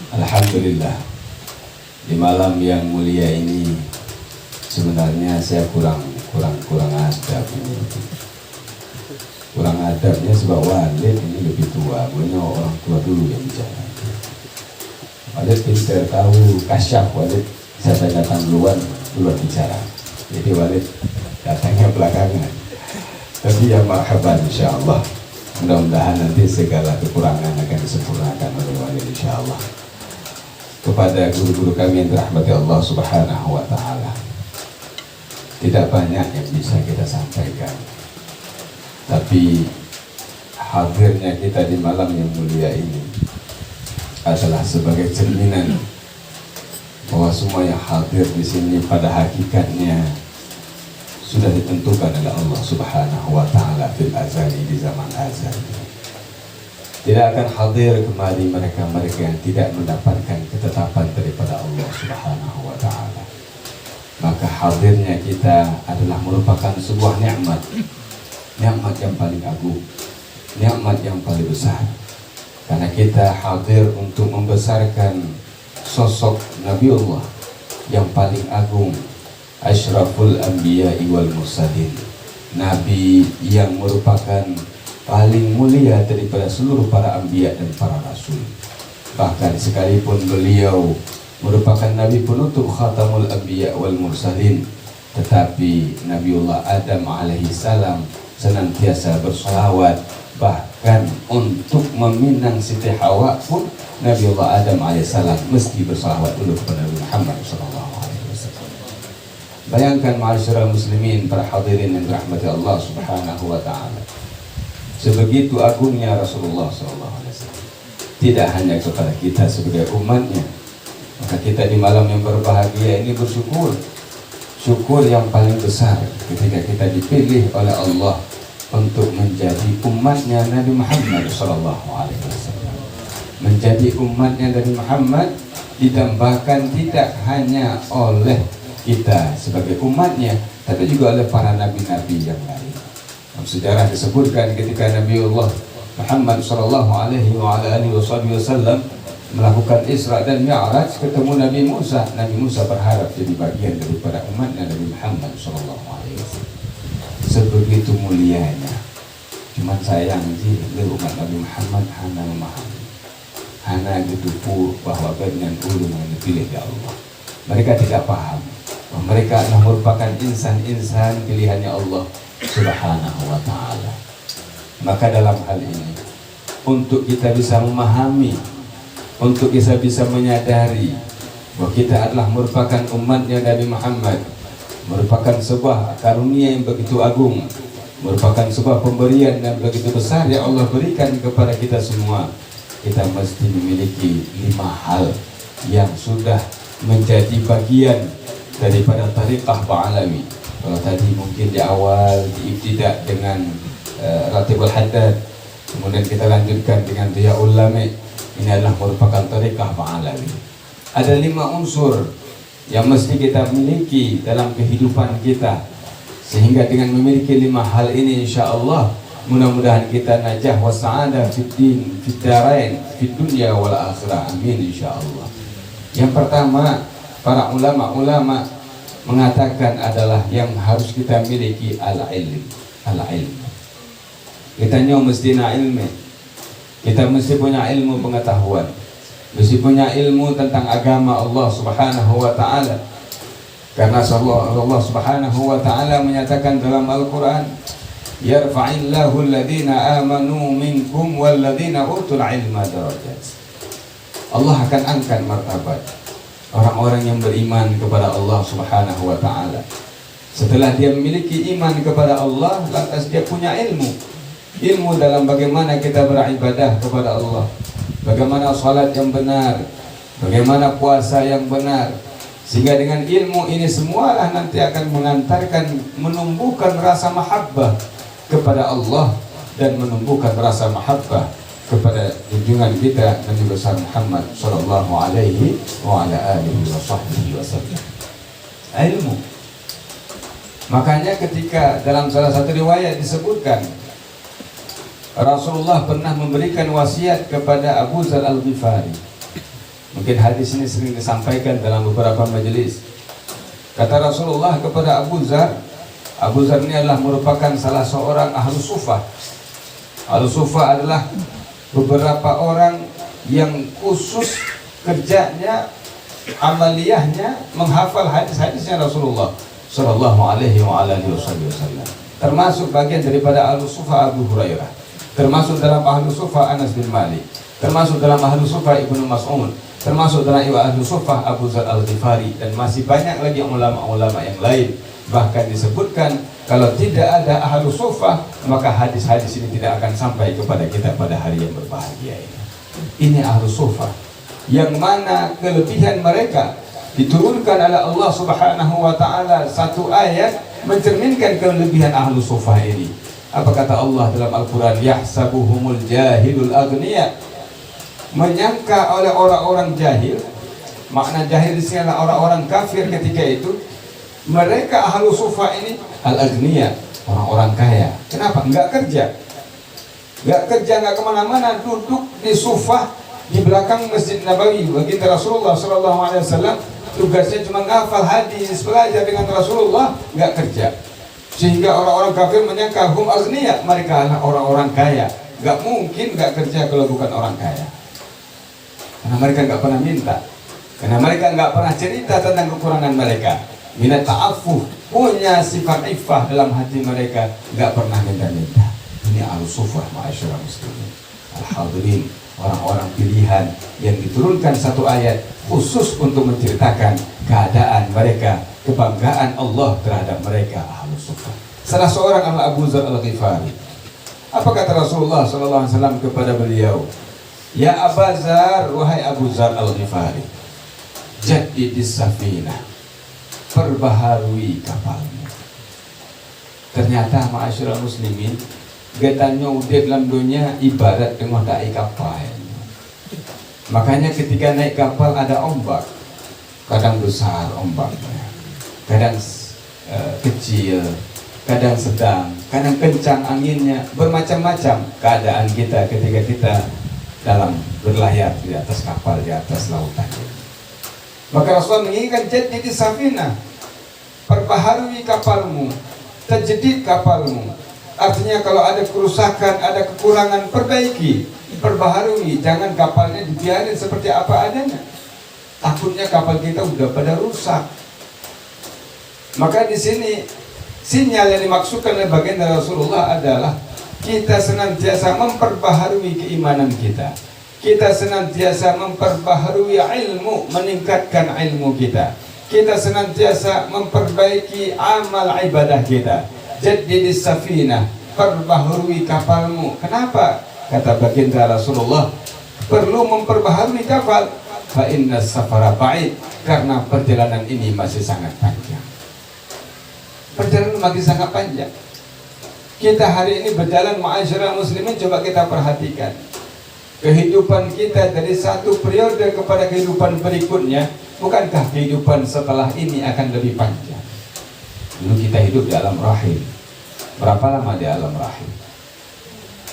Alhamdulillah, di malam yang mulia ini sebenarnya saya kurang adab ini. Kurang adabnya sebab Walid ini lebih tua, maunya orang tua dulu yang bicara. Walid pintar tahu kasyaf, Walid saya datang duluan bicara. Jadi Walid datangnya belakangan. Tapi ya marhaban insyaallah. Mudah-mudahan nanti segala kekurangan akan disempurnakan oleh Walid insyaallah. Kepada guru-guru kami yang dirahmati Allah Subhanahu wa Ta'ala, tidak banyak yang bisa kita sampaikan, tapi hadirnya kita di malam yang mulia ini adalah sebagai cerminan bahwa semua yang hadir di sini pada hakikatnya sudah ditentukan oleh Allah Subhanahu wa Ta'ala fil azali, di zaman azali. Tidak akan hadir kemari mereka-mereka yang tidak mendapatkan ketetapan daripada Allah Subhanahu wa Ta'ala. Maka hadirnya kita adalah merupakan sebuah nikmat yang paling agung, nikmat yang paling besar, karena kita hadir untuk membesarkan sosok Nabiullah yang paling agung, asyraful anbiya'i wal mursalin, Nabi yang merupakan paling mulia daripada seluruh para anbiya dan para rasul. Bahkan sekalipun beliau merupakan Nabi penutup khatamul anbiya wal mursalin, tetapi Nabiullah Adam alaihi salam senantiasa bersalawat. Bahkan untuk meminang Siti Hawa pun Nabiullah Adam alaihi salam mesti bersalawat dulu kepada Nabi Muhammad sallallahu alaihi wasallam. Bayangkan ma'asyiral muslimin, para hadirin yang dirahmati Allah Subhanahu wa Ta'ala, sebegitu agungnya Rasulullah SAW, tidak hanya kepada kita sebagai umatnya. Maka kita di malam yang berbahagia ini bersyukur, syukur yang paling besar ketika kita dipilih oleh Allah untuk menjadi umatnya Nabi Muhammad SAW. Menjadi umatnya Nabi Muhammad ditambahkan tidak hanya oleh kita sebagai umatnya, tapi juga oleh para nabi-nabi yang lain. Sejarah disebutkan ketika Nabiullah Muhammad sallallahu alaihi wasallam melakukan Isra dan Mi'raj, ketemu Nabi Musa. Nabi Musa berharap jadi bagian daripada umatnya Nabi Muhammad sallallahu alaihi wasallam. Sebegitu mulianya. Cuman sayang sih, umat Nabi Muhammad hanya memahami, hanya gitu bahwa dengan ulun yang dipilih ya Allah. Mereka tidak paham bahwa mereka adalah merupakan insan-insan pilihannya Allah Subhanahu wa Ta'ala. Maka dalam hal ini, untuk kita bisa memahami, untuk kita bisa menyadari bahwa kita adalah merupakan umatnya Nabi Muhammad, merupakan sebuah karunia yang begitu agung, merupakan sebuah pemberian yang begitu besar yang Allah berikan kepada kita semua. Kita mesti memiliki 5 hal yang sudah menjadi bagian daripada tariqah Ba'alawi. Kalau tadi mungkin di awal diibtidak dengan Ratibul Haddad, kemudian kita lanjutkan dengan Diyaul Lami, ini adalah merupakan tariqah Ba'alawi. Ada 5 unsur yang mesti kita miliki dalam kehidupan kita, sehingga dengan memiliki 5 hal ini insyaallah mudah-mudahan kita najah wa sa'adah fid din, fid darain, fid dunya wal akhirah, amin insyaallah. Yang pertama, para ulama-ulama mengatakan adalah yang harus kita miliki al-ilm. Kita mesti na ilmu. Kita mesti punya ilmu pengetahuan, mesti punya ilmu tentang agama Allah Subhanahu wa Ta'ala. Karena Allah Subhanahu wa Ta'ala menyatakan dalam Al-Quran, yarfa'illahu alladhina amanu minkum walladhina utul ilma darajat. Allah akan angkat martabat orang-orang yang beriman kepada Allah Subhanahu wa Ta'ala. Setelah dia memiliki iman kepada Allah, lantas dia punya ilmu dalam bagaimana kita beribadah kepada Allah, bagaimana salat yang benar, bagaimana puasa yang benar. Sehingga dengan ilmu ini semualah nanti akan mengantarkan, menumbuhkan rasa mahabbah kepada Allah dan menumbuhkan rasa mahabbah kepada junjungan kita Nabi besar Muhammad sallallahu alaihi wa ala alihi wasallam. Ilmu. Makanya ketika dalam salah satu riwayat disebutkan Rasulullah pernah memberikan wasiat kepada Abu Dzar Al-Ghifari. Mungkin hadis ini sering disampaikan dalam beberapa majelis. Kata Rasulullah kepada Abu Dzar, Abu Dzar ini adalah merupakan salah seorang ahlu sufah. Ahlu sufah adalah beberapa orang yang khusus kerjanya, amaliyahnya menghafal hadis-hadisnya Rasulullah Sallallahu Alaihi Wasallam. Termasuk bagian daripada ahlu sufah Abu Hurairah, termasuk dalam ahlu sufah Anas bin Malik, termasuk dalam ahlu sufah Ibnu Mas'ud, termasuk dalam ahlu sufah Abu Dzar Al-Ghifari, dan masih banyak lagi ulama-ulama yang lain. Bahkan disebutkan kalau tidak ada ahlu sufah maka hadis-hadis ini tidak akan sampai kepada kita pada hari yang berbahagia ini. Ini ahlu sufah yang mana kelebihan mereka diturunkan oleh Allah Subhanahu wa taala satu ayat mencerminkan kelebihan ahlu sufah ini. Apa kata Allah dalam Al-Qur'an? Yahsabuhumul jahilul aghniya. Menyangka oleh orang-orang jahil, makna jahil di sini adalah orang-orang kafir ketika itu, mereka ahlu sufah ini al-aghniya, orang-orang kaya. Kenapa? Enggak kerja, enggak kemana-mana, duduk di sufah di belakang Masjid Nabawi. Baginda Rasulullah Sallallahu Alaihi Wasallam tugasnya cuma ngafal hadis, belajar dengan Rasulullah, enggak kerja. Sehingga orang-orang kafir menyangka hum aghniya, mereka adalah orang-orang kaya. Enggak mungkin enggak kerja kalau bukan orang kaya. Karena mereka enggak pernah minta, karena mereka enggak pernah cerita tentang kekurangan mereka. Minat ta'affuf, punya sifat iffah dalam hati mereka, enggak pernah minta-minta. Ini ahlus sufah ma'asyiral muslimin. Al-hadirin, orang-orang pilihan yang diturunkan satu ayat khusus untuk menceritakan keadaan mereka, kebanggaan Allah terhadap mereka, ahlus sufah. Salah seorang adalah Abu Dzar Al-Ghifari. Apa kata Rasulullah SAW kepada beliau? Ya Abu Dzar, wahai Abu Dzar Al-Ghifari, jaddidis safinah, perbaharui kapalmu. Ternyata ma'asyiral muslimin, getanya udah dalam dunia ibarat dengan dai kapal. Makanya ketika naik kapal ada ombak, kadang besar ombaknya, kadang kecil, kadang sedang, kadang kencang anginnya, bermacam-macam keadaan kita ketika kita dalam berlayar di atas kapal, di atas lautan. Maka Rasulullah menginginkan jaddid safinah, perbaharui kapalmu, tajdid kapalmu. Artinya kalau ada kerusakan, ada kekurangan, perbaiki, perbaharui. Jangan kapalnya dibiarin seperti apa adanya. Takutnya kapal kita udah pada rusak. Maka di sini sinyal yang dimaksudkan oleh baginda Rasulullah adalah kita senantiasa memperbaharui keimanan kita. Kita senantiasa memperbaharui ilmu, meningkatkan ilmu kita. Kita senantiasa memperbaiki amal ibadah kita. Jaddidis safinah, perbaharui kapalmu. Kenapa? Kata baginda Rasulullah, perlu memperbaharui kapal. Fa inna safara ba'id, karena perjalanan ini masih sangat panjang. Perjalanan masih sangat panjang. Kita hari ini berjalan ma'asyiral muslimin, coba kita perhatikan kehidupan kita dari satu periode kepada kehidupan berikutnya. Bukankah kehidupan setelah ini akan lebih panjang? Dulu kita hidup di alam rahim. Berapa lama di alam rahim?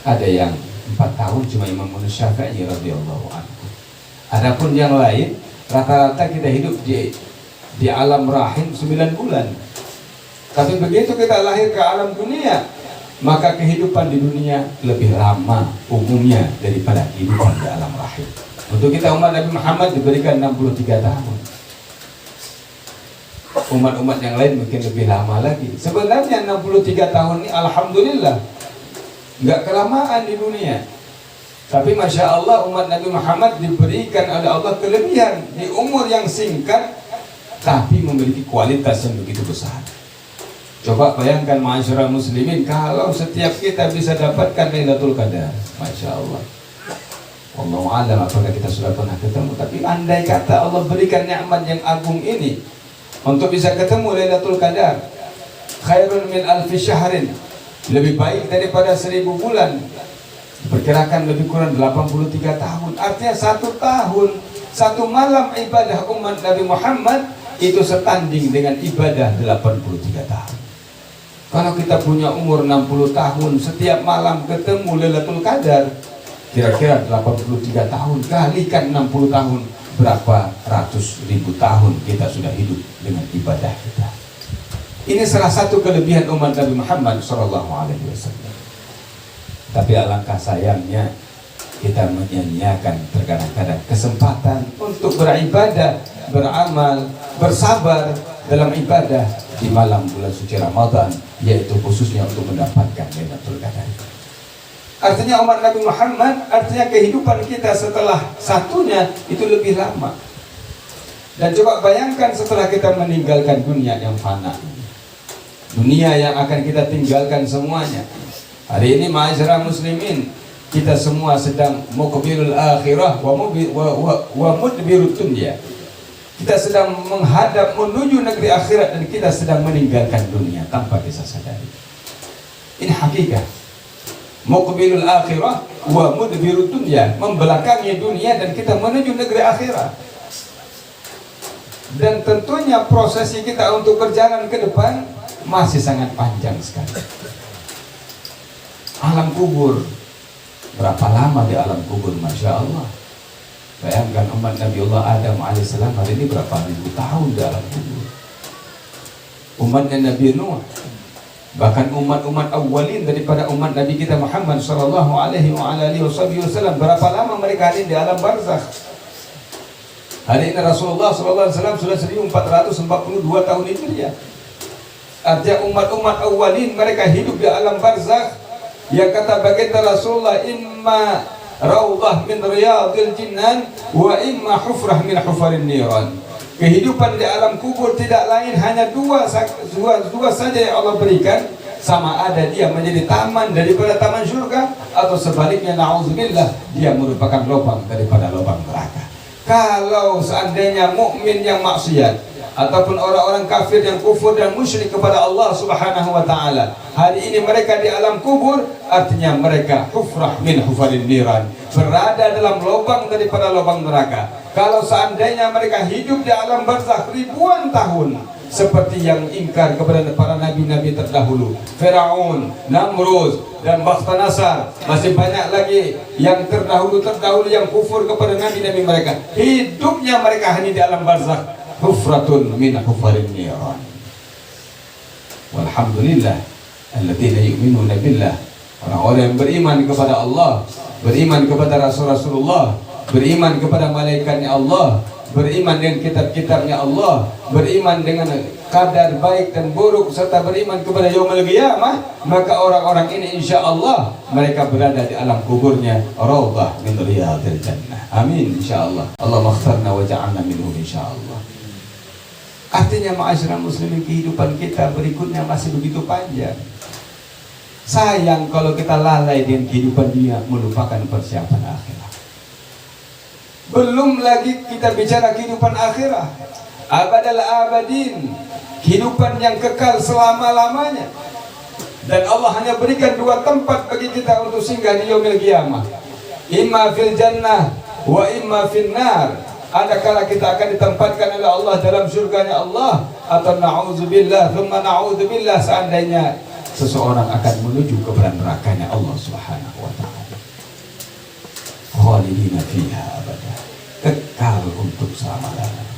Ada yang 4 tahun, cuma Imam Syafi'i radhiyallahu anhu. Adapun yang lain, rata-rata kita hidup di alam rahim 9 bulan. Tapi begitu kita lahir ke alam dunia, maka kehidupan di dunia lebih lama umumnya daripada kehidupan di alam rahim. Untuk kita umat Nabi Muhammad diberikan 63 tahun. Umat-umat yang lain mungkin lebih lama lagi. Sebenarnya 63 tahun ini alhamdulillah nggak kelamaan di dunia. Tapi Masya Allah, umat Nabi Muhammad diberikan oleh Allah kelebihan di umur yang singkat, tapi memiliki kualitas yang begitu besar. Coba bayangkan ma'asyiral muslimin, kalau setiap kita bisa dapatkan Lailatul Qadar, Masya Allah. Wallahu a'lam apakah kita sudah pernah ketemu. Tapi andai kata Allah berikan nikmat yang agung ini untuk bisa ketemu Lailatul Qadar, khairun min alfi syahrin, lebih baik daripada 1000 bulan. Perkirakan lebih kurang 83 tahun. Artinya 1 tahun, 1 malam ibadah umat Nabi Muhammad itu setanding dengan ibadah 83 tahun. Kalau kita punya umur 60 tahun, setiap malam ketemu Lailatul Qadar, kira-kira 83 tahun kalikan 60 tahun, berapa ratus ribu tahun kita sudah hidup dengan ibadah kita. Ini salah satu kelebihan umat Nabi Muhammad SAW. Tapi alangkah sayangnya kita menyanyiakan terkadang-kadang kesempatan untuk beribadah, beramal, bersabar dalam ibadah di malam bulan suci Ramadan, yaitu khususnya untuk mendapatkan Lailatul Qadar. Artinya umat Nabi Muhammad, artinya kehidupan kita setelah satunya itu lebih lama. Dan coba bayangkan setelah kita meninggalkan dunia yang fana, dunia yang akan kita tinggalkan semuanya. Hari ini ma'asyara muslimin, kita semua sedang muqbilul akhirah wa mudbirut dunya. Kita sedang menghadap menuju negeri akhirat dan kita sedang meninggalkan dunia tanpa kita sadari. Ini hakikat. Muqbilul akhirah wa mudbirut dunya, membelakangi dunia dan kita menuju negeri akhirat. Dan tentunya prosesi kita untuk berjalan ke depan masih sangat panjang sekali. Alam kubur, berapa lama di alam kubur? Masya Allah. Bayangkan umat Nabi Allah Adam alaihissalam hari ini berapa ribu tahun di alam kubur. Umatnya Nabi Nuh, bahkan umat-umat awalin daripada umat Nabi kita Muhammad sallallahu alaihi wasallam, berapa lama mereka ada di alam barzakh. Hari ini Rasulullah sallallahu alaihi wasallam sudah 1442 tahun Hijriah. Artinya umat-umat awalin mereka hidup di alam barzakh yang kata baginda Rasulullah, imma raudhah min riyadil jinnan wa imma hufrah min hufarin niran. Kehidupan di alam kubur tidak lain hanya dua saja yang Allah berikan, sama ada dia menjadi taman daripada taman surga, atau sebaliknya na'udzubillah dia merupakan lubang daripada lubang neraka. Kalau seandainya mukmin yang maksiat ataupun orang-orang kafir yang kufur dan musyrik kepada Allah Subhanahu wa taala, hari ini mereka di alam kubur, artinya mereka hufrah min hufarin niran, berada dalam lubang daripada lubang neraka. Kalau seandainya mereka hidup di alam barzakh ribuan tahun, seperti yang ingkar kepada para nabi-nabi terdahulu, Firaun, Namrud dan Bakhtanasar, masih banyak lagi yang terdahulu yang kufur kepada nabi-nabi mereka, hidupnya mereka hanya di alam barzakh, hufratun min hufarin niran. Walhamdulillah alladzina yu'minuna billah, orang-orang yang beriman kepada Allah, beriman kepada Rasulullah, beriman kepada malaikatnya Allah, beriman dengan kitab-kitabnya Allah, beriman dengan kadar baik dan buruk, serta beriman kepada yaumul qiyamah, maka orang-orang ini insyaallah mereka berada di alam kuburnya raudhah min riyadil jannah. Amin insyaallah. Allah maghfirna wa ja'alna minhum insyaallah. Artinya ma'asyiral muslimin, kehidupan kita berikutnya masih begitu panjang. Sayang kalau kita lalai dengan kehidupan dunia, melupakan persiapan akhirat. Belum lagi kita bicara kehidupan akhirat, abadal abadin, kehidupan yang kekal selama-lamanya. Dan Allah hanya berikan dua tempat bagi kita untuk singgah di yaumil qiyamah, imma fil jannah wa imma fil nar. Adakala kita akan ditempatkan oleh Allah dalam surganya Allah, atau na'udzubillah thumma na'udzubillah, seandainya seseorang akan menuju kepada nerakanya Allah Subhanahu wa ta'ala. Khalidina fiha abada, kekal untuk selama-lamanya.